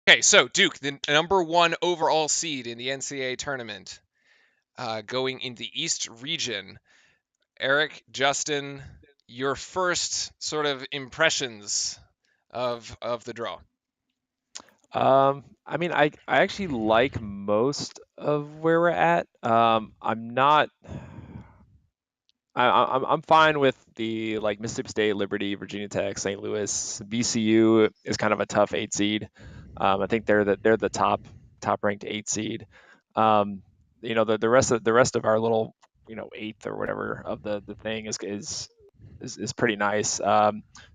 Okay, so Duke, the number 1 overall seed in the NCAA tournament, going in the East region. Eric, Justin, your first sort of impressions of the draw. I mean, I actually like most of where we're at. I'm not. I'm fine with the like Mississippi State, Liberty, Virginia Tech, St. Louis. VCU is kind of a tough 8 seed. I think they're the top ranked 8 seed. Um, the rest of our little eighth or whatever of the thing is pretty nice.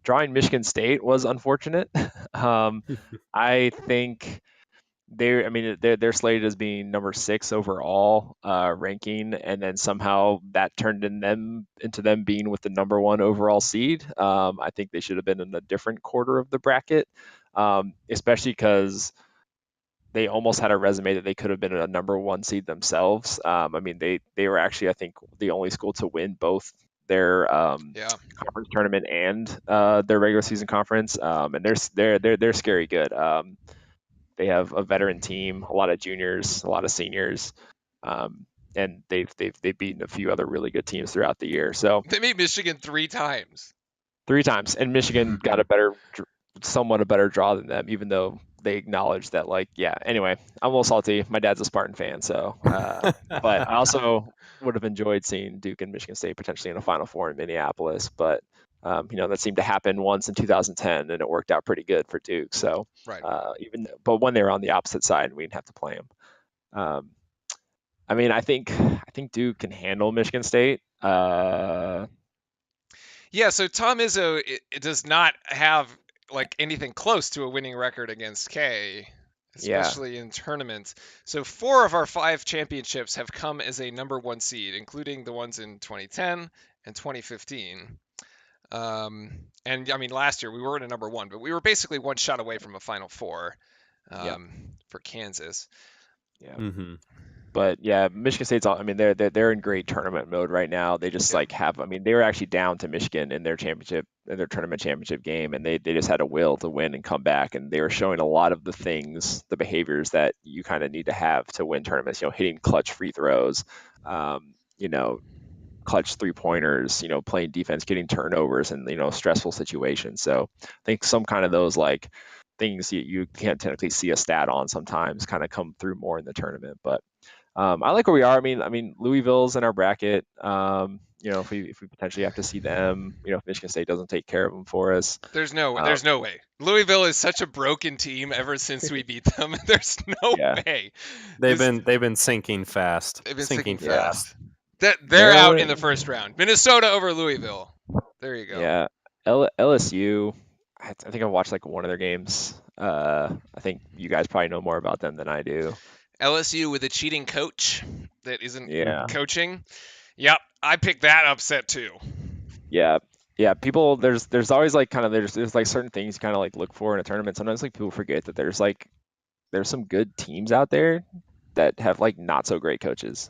Drawing Michigan State was unfortunate. I think I mean, they're slated as being number 6 overall ranking, and then somehow that turned into them being with the number 1 overall seed. I think they should have been in a different quarter of the bracket, especially because they almost had a resume that they could have been a number 1 seed themselves. I mean, they were actually, I think, the only school to win both their Yeah. conference tournament and their regular season conference, and they're scary good. They have a veteran team, a lot of juniors, a lot of seniors, and they've beaten a few other really good teams throughout the year. So They beat Michigan 3 times. 3 times, and Michigan got somewhat a better draw than them, even though they acknowledge that. Like, yeah. Anyway, I'm a little salty. My dad's a Spartan fan, so. But I also would have enjoyed seeing Duke and Michigan State potentially in a Final Four in Minneapolis, but. That seemed to happen once in 2010, and it worked out pretty good for Duke. So, Right. but when they were on the opposite side, we didn't have to play them. I mean, I think Duke can handle Michigan State. Yeah, so Tom Izzo it does not have like anything close to a winning record against K, Yeah, especially in tournaments. So 4 of our 5 championships have come as a number 1 seed, including the ones in 2010 and 2015. And I mean, last year we weren't a number 1, but we were basically one shot away from a Final Four yeah, for Kansas. yeah. Mm-hmm. But yeah, Michigan State's all. I mean, they're in great tournament mode right now. They just Yeah. like have. I mean, they were actually down to Michigan in their tournament championship game, and they just had a will to win and come back. And they were showing a lot of the things, the behaviors that you kind of need to have to win tournaments. Hitting clutch free throws, um, you know, clutch 3 pointers. Playing defense, getting turnovers, and stressful situations. So I think some kind of those like things you can't technically see a stat on sometimes kind of come through more in the tournament, but. I like where we are. I mean, Louisville's in our bracket. If we potentially have to see them, if Michigan State doesn't take care of them for us. There's no Um, there's no way. Louisville is such a broken team ever since we beat them. There's no yeah, way. They've This- been sinking fast. They've been Sinking sinking yeah, fast. They're out in the Maryland, first round. Minnesota over Louisville. There you go. yeah, LSU. I think I've watched like one of their games. I think you guys probably know more about them than I do. LSU with a cheating coach that isn't Yeah, coaching. Yep, I picked that upset too. yeah, yeah. People, there's always like kind of there's like certain things you kind of like look for in a tournament. Sometimes like people forget that there's some good teams out there that have like not so great coaches.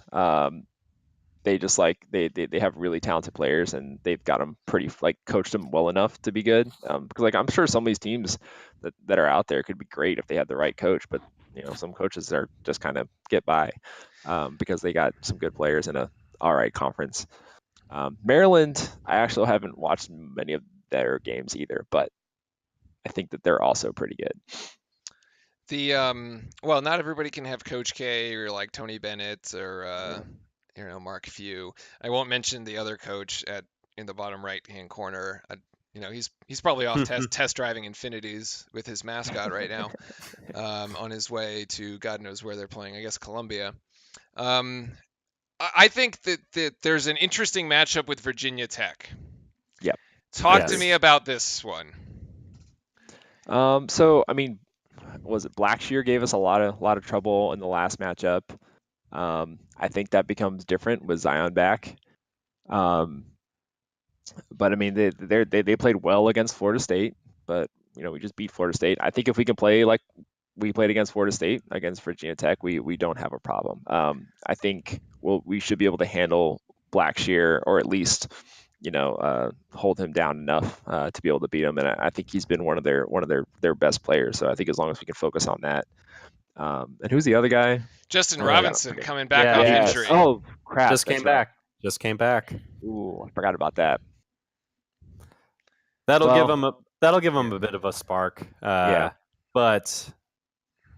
They just like they have really talented players, and they've got them pretty like coached them well enough to be good. Because like I'm sure some of these teams that are out there could be great if they had the right coach, but some coaches are just kind of get by because they got some good players in a all right conference. Maryland, I actually haven't watched many of their games either, but I think that they're also pretty good. The well, not everybody can have Coach K or like Tony Bennett or Mark Few. I won't mention the other coach in the bottom right hand corner. He's probably off test driving Infinities with his mascot right now, on his way to God knows where they're playing. I guess Columbia. Um, I think that there's an interesting matchup with Virginia Tech. Yep. Talk to Yes. me about this one. So I mean, was it Blackshear gave us a lot of trouble in the last matchup. I think that becomes different with Zion back. Um, but I mean, they played well against Florida State, but we just beat Florida State. I think if we can play like we played against Florida State, against Virginia Tech, we don't have a problem. I think we should be able to handle Blackshear, or at least hold him down enough to be able to beat him. And I think he's been one of their best players. So I think as long as we can focus on that. And who's the other guy? Justin Oh, I got Robinson forget. coming back Yeah, off he Yes. injury. Oh crap! Just That's came right. back. Just came back. Ooh, I forgot about that. That'll Well, give him a bit of a spark. Yeah. But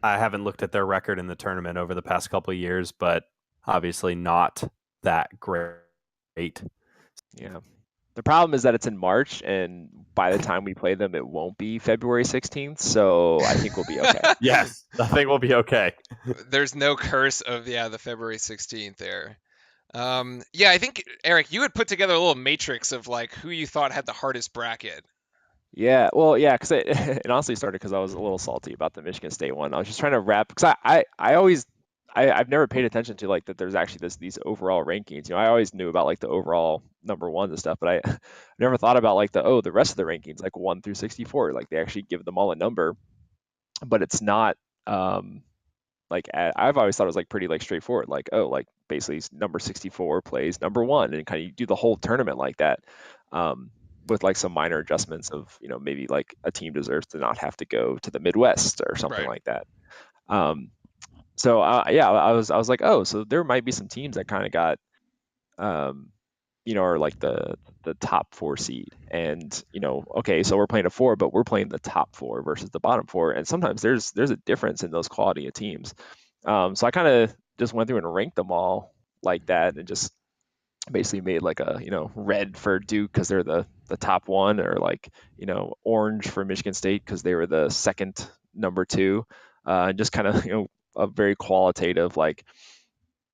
I haven't looked at their record in the tournament over the past couple of years, but obviously not that great. Yeah. The problem is that it's in March, and by the time we play them, it won't be February 16th. So I think we'll be okay. Yes, I think we'll be okay. There's no curse of the February 16th there. Yeah, I think Eric, you had put together a little matrix of like who you thought had the hardest bracket. Yeah, well, yeah, because it honestly started because I was a little salty about the Michigan State one. I was just trying to wrap because I've never paid attention to like that there's actually these overall rankings. I always knew about like the overall number ones and stuff, but I never thought about like the rest of the rankings, like 1 through 64. Like they actually give them all a number, but it's not like I've always thought it was like pretty like straightforward. Like like basically number 64 plays number 1, and kind of do the whole tournament like that. With like some minor adjustments of maybe like a team deserves to not have to go to the Midwest or something Right. like that. So yeah, I was like, oh, so there might be some teams that kind of got are like the top 4 seed, and okay, so we're playing a 4, but we're playing the top 4 versus the bottom 4, and sometimes there's a difference in those quality of teams. So I kind of just went through and ranked them all like that, and just basically made like a red for Duke because they're the top 1, or like orange for Michigan State because they were the second number 2, and just kind of a very qualitative like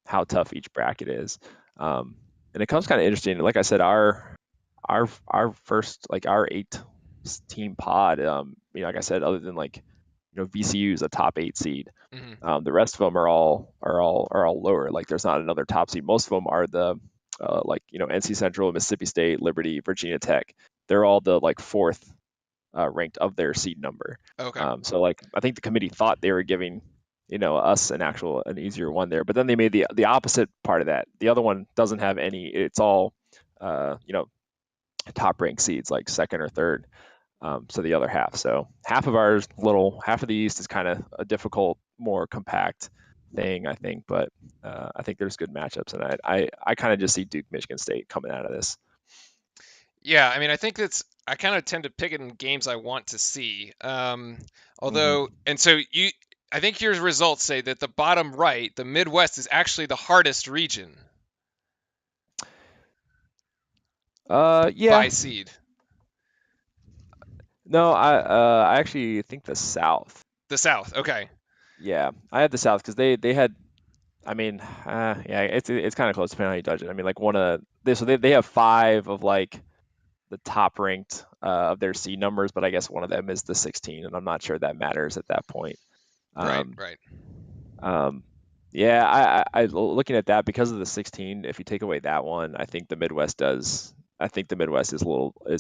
how tough each bracket is. And it comes kind of interesting. Like I said, our first like our 8-team pod, like I said, other than like VCU is a top 8 seed. Mm-hmm. The rest of them are all lower. Like there's not another top seed. Most of them are the like NC Central, Mississippi State, Liberty, Virginia Tech. They're all the like 4th ranked of their seed number. Okay. So like I think the committee thought they were giving us an easier one there, but then they made the opposite part of that. The other one doesn't have any. It's all top ranked seeds, like 2nd or 3rd. So the other half. So half of the East is kind of a difficult, more compact thing, I think. But I think there's good matchups, and I kind of just see Duke, Michigan State coming out of this. Yeah, I mean, I think I kind of tend to pick it in games I want to see. Although, and so I think your results say that the bottom right, the Midwest, is actually the hardest region. Yeah. By seed. No, I actually think the South. The South, okay. Yeah, I had the South because they had. I mean, yeah, it's kind of close depending on how you judge it. I mean, like they have 5 of like the top ranked of their seed numbers, but I guess one of them is the 16, and I'm not sure that matters at that point. Right. Yeah, I looking at that because of the 16. If you take away that one, I think the Midwest is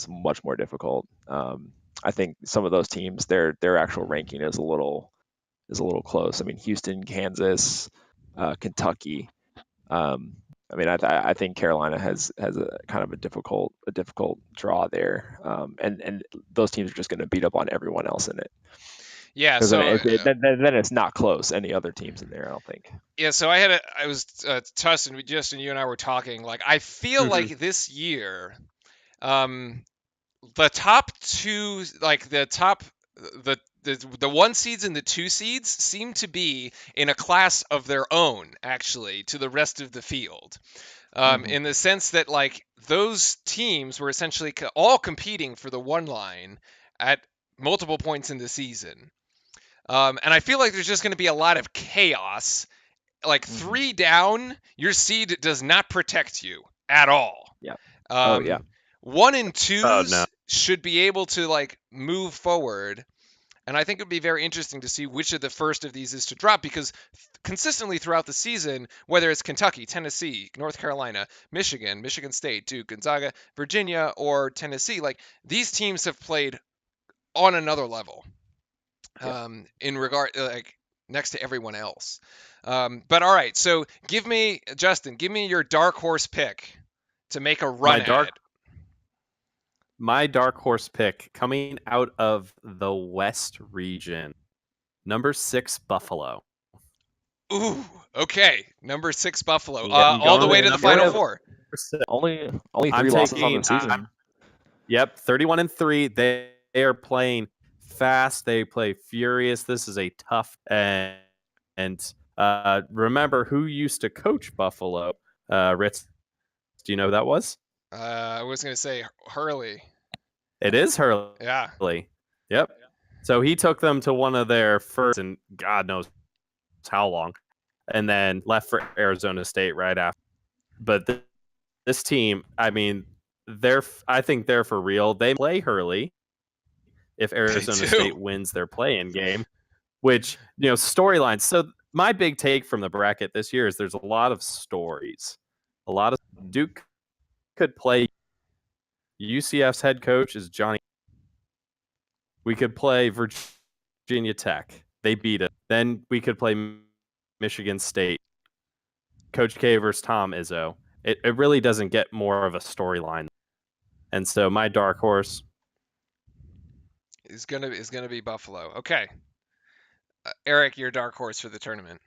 much more difficult. I think some of those teams, their actual ranking is a little close. I mean, Houston, Kansas, Kentucky. I mean, I think Carolina has a kind of a difficult draw there, and those teams are just going to beat up on everyone else in it. Yeah, so then it's not close. Any other teams in there, I don't think. Yeah, so I was Tustin, Justin, you and I were talking. Like, I feel like this year, the top 2, like the top the 1 seeds and the 2 seeds seem to be in a class of their own, actually, to the rest of the field. In the sense that like those teams were essentially all competing for the 1 line at multiple points in the season. And I feel like there's just going to be a lot of chaos. Like 3 down, your seed does not protect you at all. Yeah. 1 and 2s should be able to like move forward. And I think it would be very interesting to see which of the first of these is to drop, because consistently throughout the season, whether it's Kentucky, Tennessee, North Carolina, Michigan, Michigan State, Duke, Gonzaga, Virginia, or Tennessee, like these teams have played on another level in regard, like next to everyone else. But all right, so Justin, give me your dark horse pick to make a run at it. my dark horse pick coming out of the West region, number 6 Buffalo. Ooh, okay. Number 6 Buffalo. I'm All the going way with to the I'm going Final with Four. only I'm 3 losses on the taking. season. Yep, 31-3. They are playing fast. They play furious. This is a tough and remember who used to coach Buffalo? Ritz. Do you know who that was? I was gonna say Hurley. It is Hurley. Yeah. Yep. So he took them to one of their first, and God knows how long, and then left for Arizona State right after. But this team, I mean, I think they're for real. They play Hurley if Arizona State wins their play-in game, which, storylines. So my big take from the bracket this year is there's a lot of stories. A lot of Duke could play. UCF's head coach is Johnny. We could play Virginia Tech. They beat it. Then we could play Michigan State. Coach K versus Tom Izzo. It really doesn't get more of a storyline. And so my dark horse is gonna be Buffalo. Okay. Eric, your dark horse for the tournament.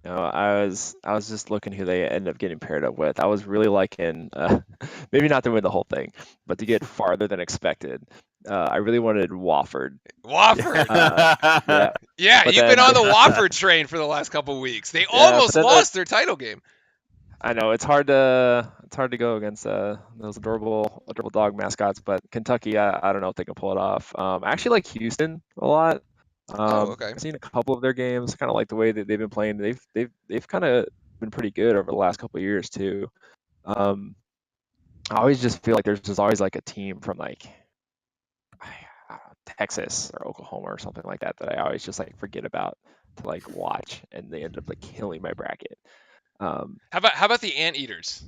I was just looking who they ended up getting paired up with. I was really liking, maybe not to win the whole thing, but to get farther than expected. I really wanted Wofford. Wofford. Yeah. Yeah, But you've then- been on the Wofford train for the last couple weeks. They Yeah, almost but then lost their title game. I know it's hard to go against those adorable dog mascots, but Kentucky, I don't know if they can pull it off. I actually like Houston a lot. Okay. I've seen a couple of their games. Kind of like the way that they've been playing. They've kind of been pretty good over the last couple of years too. I always just feel like there's just always like a team from like I don't know, Texas or Oklahoma or something like that I always just like forget about to like watch, and they end up like killing my bracket. How about the Anteaters?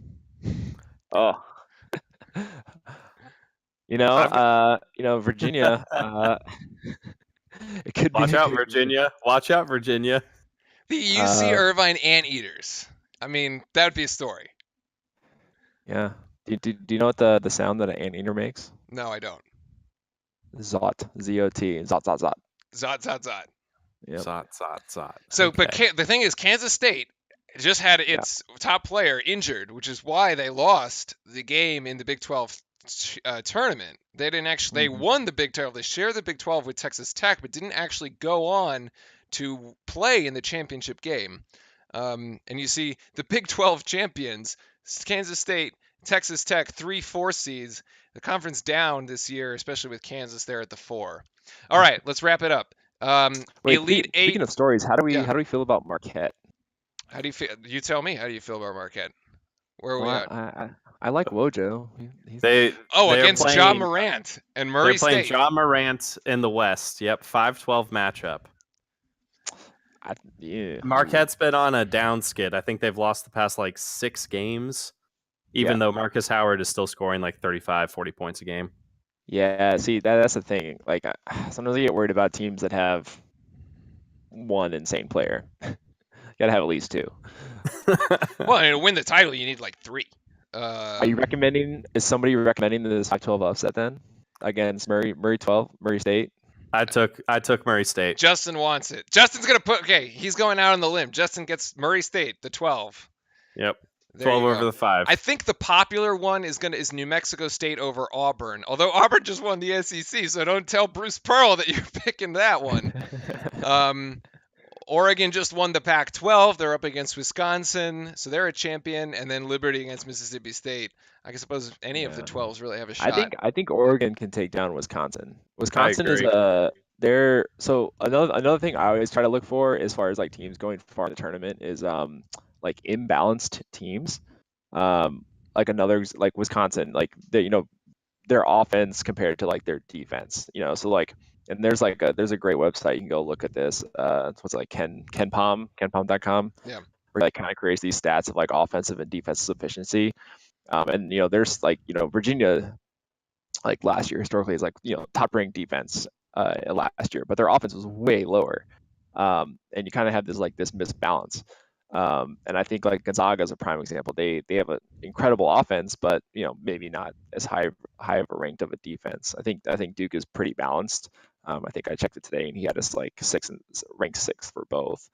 Oh, Virginia. It could Watch be. out, Virginia. Watch out, Virginia. The UC Irvine Anteaters. I mean, that would be a story. Yeah. Do you know what the sound that an anteater makes? No, I don't. Zot. Z-O-T. Zot, zot, zot. Zot, zot, zot. Yep. Zot. So, Okay. but the thing is, Kansas State just had its top player injured, which is why they lost the game in the Big 12 tournament. They didn't actually. They won the Big 12. They shared the Big 12 with Texas Tech, but didn't actually go on to play in the championship game. And you see the Big 12 champions, Kansas State, Texas Tech, 3-4 seeds. The conference down this year, especially with Kansas there at the 4. All right, let's wrap it up. Wait, Elite Eight. Speaking of stories, how do we feel about Marquette? How do you feel? You tell me. How do you feel about Marquette? Where are we Well, at? I like Wojo. He's They Against playing, John Morant and Murray They're playing State. John Morant in the West. Yep, 5-12 matchup. yeah. Marquette's been on a down skid. I think they've lost the past 6 games, even though Marcus Howard is still scoring 35, 40 points a game. Yeah, see, that's the thing. Like, sometimes I get worried about teams that have one insane player. Gotta have at least 2. Well, and to win the title, you need 3. Are you recommending? Is somebody recommending this 5-12 upset then against Murray State? I took Murray State. Justin wants it. Justin's gonna put. Okay, he's going out on the limb. Justin gets Murray State, the 12. Yep. There 12 you over go. the 5. I think the popular one is New Mexico State over Auburn. Although Auburn just won the SEC, so don't tell Bruce Pearl that you're picking that one. Oregon just won the Pac-12. They're up against Wisconsin, so they're a champion. And then Liberty against Mississippi State. I suppose any of the 12s really have a shot. I think Oregon can take down Wisconsin. Wisconsin is agree. they're so another thing I always try to look for as far as teams going far in the tournament is imbalanced teams. Like Wisconsin, their offense compared to their defense. So and there's there's a great website you can go look at this. What's it, kenpom.com. Yeah. Where kind of creates these stats of offensive and defensive efficiency. And there's Virginia last year historically is top ranked defense last year, but their offense was way lower. And you kind of have this this misbalance. And I think like Gonzaga is a prime example. They have an incredible offense, but maybe not as high of a ranked of a defense. I think Duke is pretty balanced. I think I checked it today, and he had us like ranked sixth for both.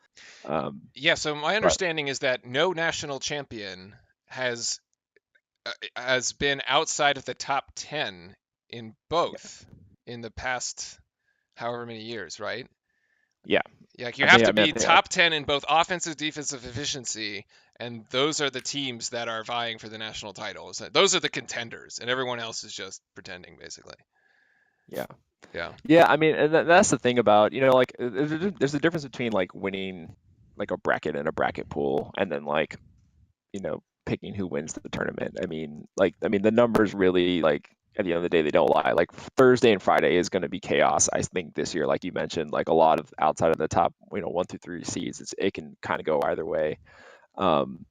Yeah, so my But understanding is that no national champion has been outside of the top 10 in both in the past however many years, right? yeah, Like you I have think to I mean be top 10 in both offensive defensive efficiency, and those are the teams that are vying for the national titles. Those are the contenders, and everyone else is just pretending basically. yeah. Yeah. Yeah, I mean, and that's the thing about, like, there's a difference between like winning like a bracket and a bracket pool, and then like, picking who wins the tournament. I mean, the numbers really, like, at the end of the day, they don't lie. Like Thursday and Friday is going to be chaos. I think this year, like you mentioned, like a lot of outside of the top, 1 through 3 seeds, it can kind of go either way. Um,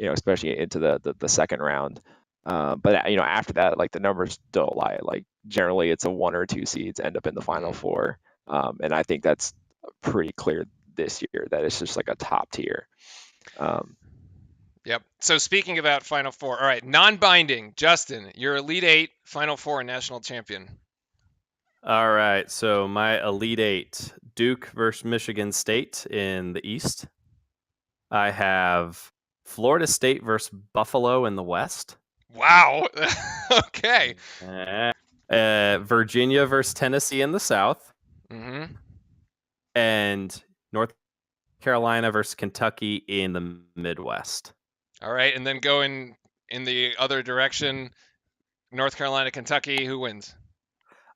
especially into the second round. But after that, like the numbers don't lie. Like generally, it's a 1 or 2 seeds end up in the final Mhm. four, and I think that's pretty clear this year that it's just like a top tier. Um, Yep. So speaking about Final Four, all right, non-binding. Justin, your Elite Eight, Final Four, and national champion. All right. So my Elite Eight: Duke versus Michigan State in the East. I have Florida State versus Buffalo in the West. Wow. Okay. Virginia versus Tennessee in the South. Mm-hmm. And North Carolina versus Kentucky in the Midwest. All right, and then going in the other direction, North Carolina, Kentucky. Who wins?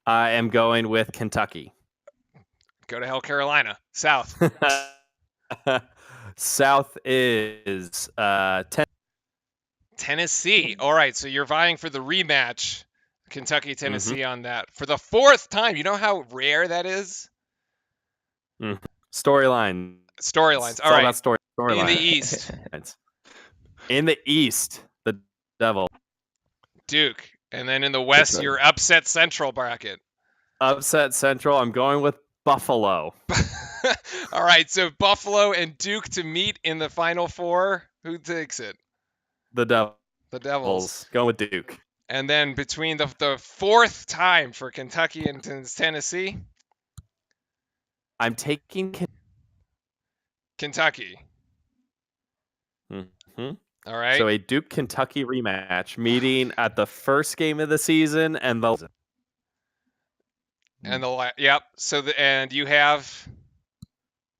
I am going with Kentucky. Go to hell, Carolina. South. South is Tennessee. All right, so you're vying for the rematch, Kentucky, Mm-hmm. Tennessee on that for the fourth time. You know how rare that is? Storyline. Storylines. It's All all right. about storyline. In the East, In the East, the Devil. Duke. And then in the West, your upset Central bracket. Upset Central. I'm going with Buffalo. All right, so Buffalo and Duke to meet in the Final Four. Who takes it? The Devils. The Devils. Going with Duke. And then between the fourth time for Kentucky and Tennessee, I'm taking Kentucky. Mm-hmm. All right. So a Duke Kentucky rematch meeting at the first game of the season and the Yep. So and you have.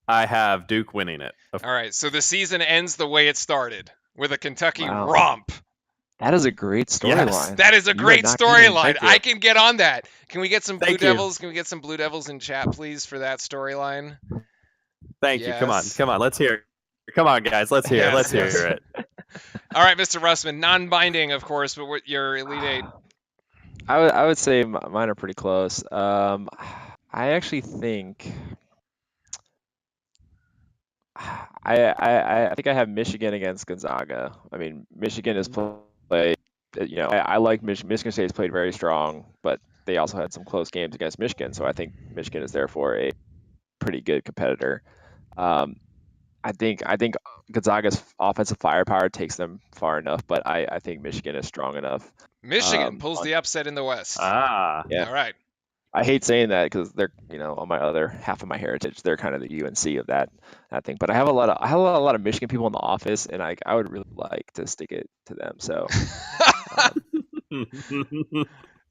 I have Duke winning it. All right. So the season ends the way it started with a Kentucky Wow. romp. That is a great storyline. Yes. That is a great storyline. I can get on that. Can we get some Blue Thank you. Devils? Can we get some Blue Devils in chat, please, for that storyline? Thank you. Come on. Yes. Come on. Let's hear it. Come on, guys. Let's hear it. Yes, Let's yes. hear it. All right, Mr. Russman, non-binding, of course, but what your Elite Eight? I would say mine are pretty close. I actually think I think I have Michigan against Gonzaga. I mean, Michigan has played. I like Michigan State's played very strong, but they also had some close games against Michigan, so I think Michigan is therefore a pretty good competitor. I think Gonzaga's offensive firepower takes them far enough, but I think Michigan is strong enough. Michigan pulls the upset in the West. Yeah. All right. I hate saying that because they're, on my other half of my heritage, they're kind of the UNC of that thing. But I have a lot of Michigan people in the office, and I would really like to stick it to them. So, all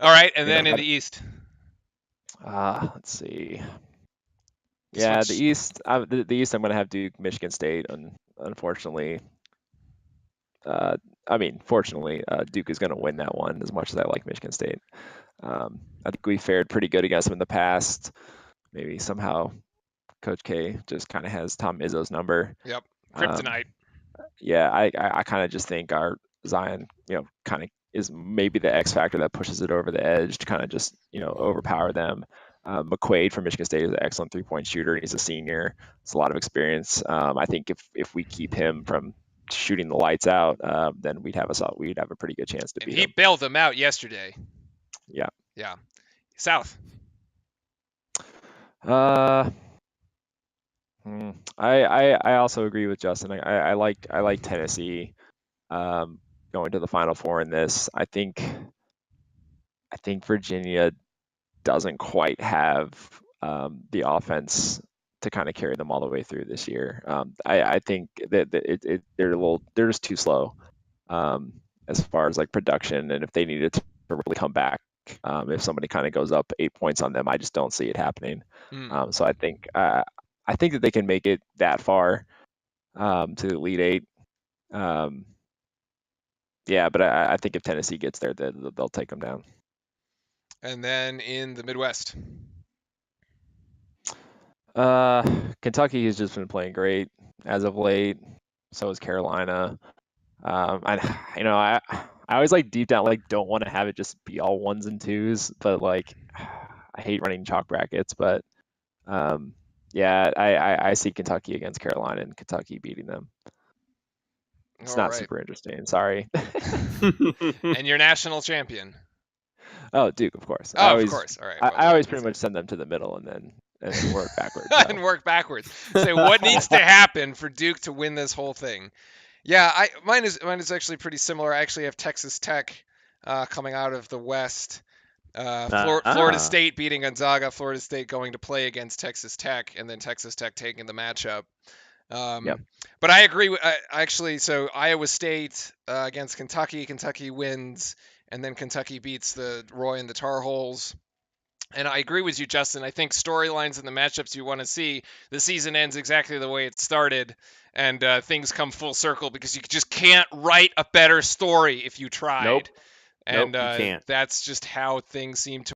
right, and then in the East. Let's see. Yeah, the East. The East. I'm going to have Duke, Michigan State, and unfortunately, fortunately, Duke is going to win that one. As much as I like Michigan State, I think we fared pretty good against them in the past. Maybe somehow Coach K just kind of has Tom Izzo's number. Yep, kryptonite. Yeah, I kind of just think our Zion, kind of is maybe the X factor that pushes it over the edge to kind of just, overpower them. McQuaid from Michigan State is an excellent three-point shooter. He's a senior. It's a lot of experience. I think if we keep him from shooting the lights out, then we'd have a pretty good chance to beat him. He bailed them out yesterday. Yeah. Yeah. South. I also agree with Justin. I like Tennessee going to the Final Four in this. I think Virginia doesn't quite have the offense to kind of carry them all the way through this year. I think that they're just too slow as far as like production, and if they needed to really come back, if somebody kind of goes up 8 points on them, I just don't see it happening. So I think that they can make it that far to the Elite Eight. Yeah, but I think if Tennessee gets there, they'll take them down. And then in the Midwest. Kentucky has just been playing great as of late. So is Carolina. I always like deep down like don't want to have it just be all ones and twos, but like I hate running chalk brackets. But yeah, I see Kentucky against Carolina and Kentucky beating them. It's All not right. super interesting. Sorry. And your national champion. Oh, Duke, of course. Oh, of course. All right. I always pretty much send them to the middle and then work backwards. So. And work backwards. Say what needs to happen for Duke to win this whole thing. Yeah, mine is actually pretty similar. I actually have Texas Tech coming out of the West. Florida State beating Gonzaga. Florida State going to play against Texas Tech, and then Texas Tech taking the matchup. Yep. But I agree. So Iowa State against Kentucky. Kentucky wins, and then Kentucky beats the Roy and the Tar Heels. And I agree with you, Justin. I think storylines and the matchups you want to see, the season ends exactly the way it started, and things come full circle because you just can't write a better story if you tried. Nope. And you can't. That's just how things seem to